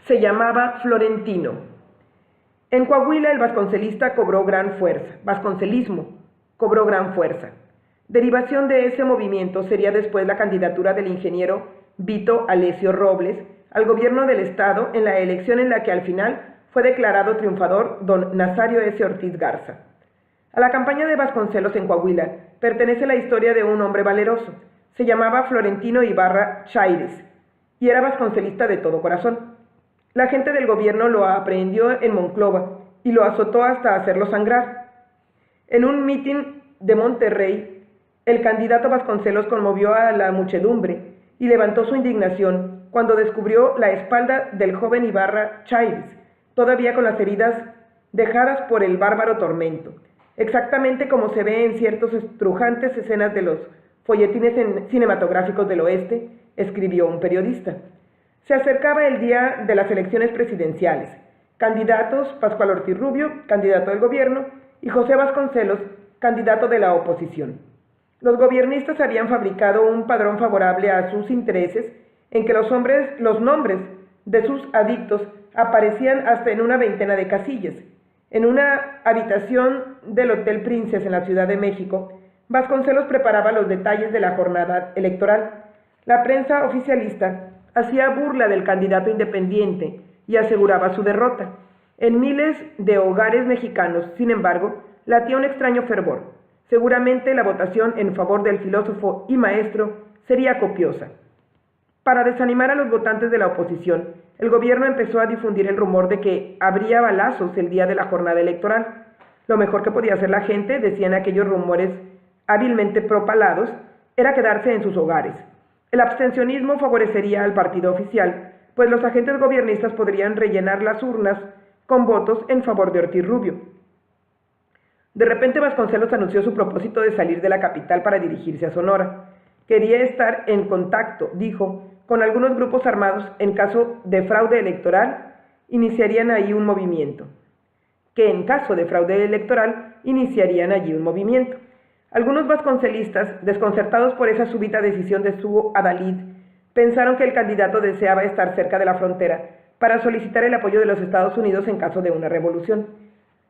se llamaba Florentino. En Coahuila el vasconcelista cobró gran fuerza, vasconcelismo cobró gran fuerza. Derivación de ese movimiento sería después la candidatura del ingeniero Vito Alessio Robles al gobierno del estado en la elección en la que al final fue declarado triunfador don Nazario S. Ortiz Garza. A la campaña de Vasconcelos en Coahuila pertenece la historia de un hombre valeroso. Se llamaba Florentino Ibarra Chaires y era vasconcelista de todo corazón. La gente del gobierno lo aprehendió en Monclova y lo azotó hasta hacerlo sangrar. En un mitin de Monterrey, el candidato Vasconcelos conmovió a la muchedumbre y levantó su indignación cuando descubrió la espalda del joven Ibarra Chaires, todavía con las heridas dejadas por el bárbaro tormento, exactamente como se ve en ciertas estrujantes escenas de los folletines cinematográficos del oeste, escribió un periodista. Se acercaba el día de las elecciones presidenciales. Candidatos: Pascual Ortiz Rubio, candidato del gobierno, y José Vasconcelos, candidato de la oposición. Los gobiernistas habían fabricado un padrón favorable a sus intereses en que los nombres de sus adictos aparecían hasta en una veintena de casillas. En una habitación del Hotel Princess en la Ciudad de México, Vasconcelos preparaba los detalles de la jornada electoral. La prensa oficialista hacía burla del candidato independiente y aseguraba su derrota. En miles de hogares mexicanos, sin embargo, latía un extraño fervor. Seguramente la votación en favor del filósofo y maestro sería copiosa. Para desanimar a los votantes de la oposición, el gobierno empezó a difundir el rumor de que habría balazos el día de la jornada electoral. Lo mejor que podía hacer la gente, decían aquellos rumores hábilmente propalados, era quedarse en sus hogares. El abstencionismo favorecería al partido oficial, pues los agentes gobiernistas podrían rellenar las urnas con votos en favor de Ortiz Rubio. De repente Vasconcelos anunció su propósito de salir de la capital para dirigirse a Sonora. Quería estar en contacto, dijo, con algunos grupos armados en caso de fraude electoral, iniciarían allí un movimiento. Algunos vasconcelistas, desconcertados por esa súbita decisión de su adalid, pensaron que el candidato deseaba estar cerca de la frontera para solicitar el apoyo de los Estados Unidos en caso de una revolución.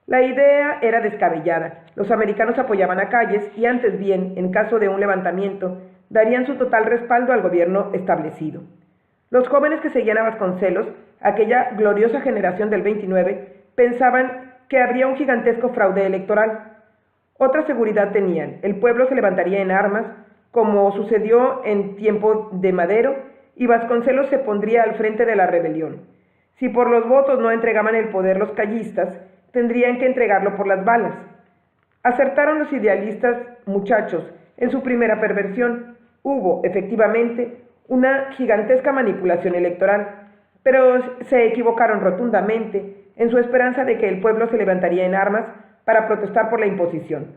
La idea era descabellada. Los americanos apoyaban a Calles y antes bien, en caso de un levantamiento, darían su total respaldo al gobierno establecido. Los jóvenes que seguían a Vasconcelos, aquella gloriosa generación del 29, pensaban que habría un gigantesco fraude electoral. Otra seguridad tenían: el pueblo se levantaría en armas, como sucedió en tiempo de Madero, y Vasconcelos se pondría al frente de la rebelión. Si por los votos no entregaban el poder los callistas, tendrían que entregarlo por las balas. Acertaron los idealistas muchachos en su primera perversión. Hubo, efectivamente, una gigantesca manipulación electoral, pero se equivocaron rotundamente en su esperanza de que el pueblo se levantaría en armas para protestar por la imposición.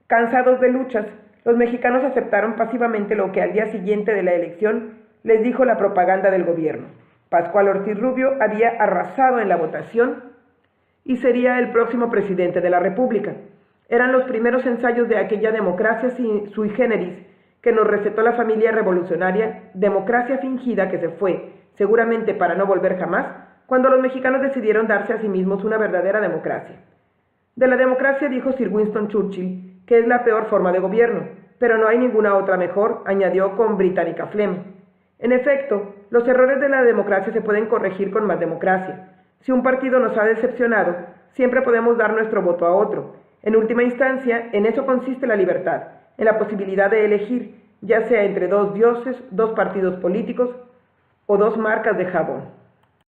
Cansados de luchas, los mexicanos aceptaron pasivamente lo que al día siguiente de la elección les dijo la propaganda del gobierno. Pascual Ortiz Rubio había arrasado en la votación y sería el próximo presidente de la República. Eran los primeros ensayos de aquella democracia sui generis que nos recetó la familia revolucionaria, democracia fingida que se fue, seguramente para no volver jamás, cuando los mexicanos decidieron darse a sí mismos una verdadera democracia. De la democracia dijo Sir Winston Churchill que es la peor forma de gobierno, pero no hay ninguna otra mejor, añadió con británica flema. En efecto, los errores de la democracia se pueden corregir con más democracia. Si un partido nos ha decepcionado, siempre podemos dar nuestro voto a otro. En última instancia, en eso consiste la libertad, en la posibilidad de elegir, ya sea entre dos dioses, dos partidos políticos o dos marcas de jabón.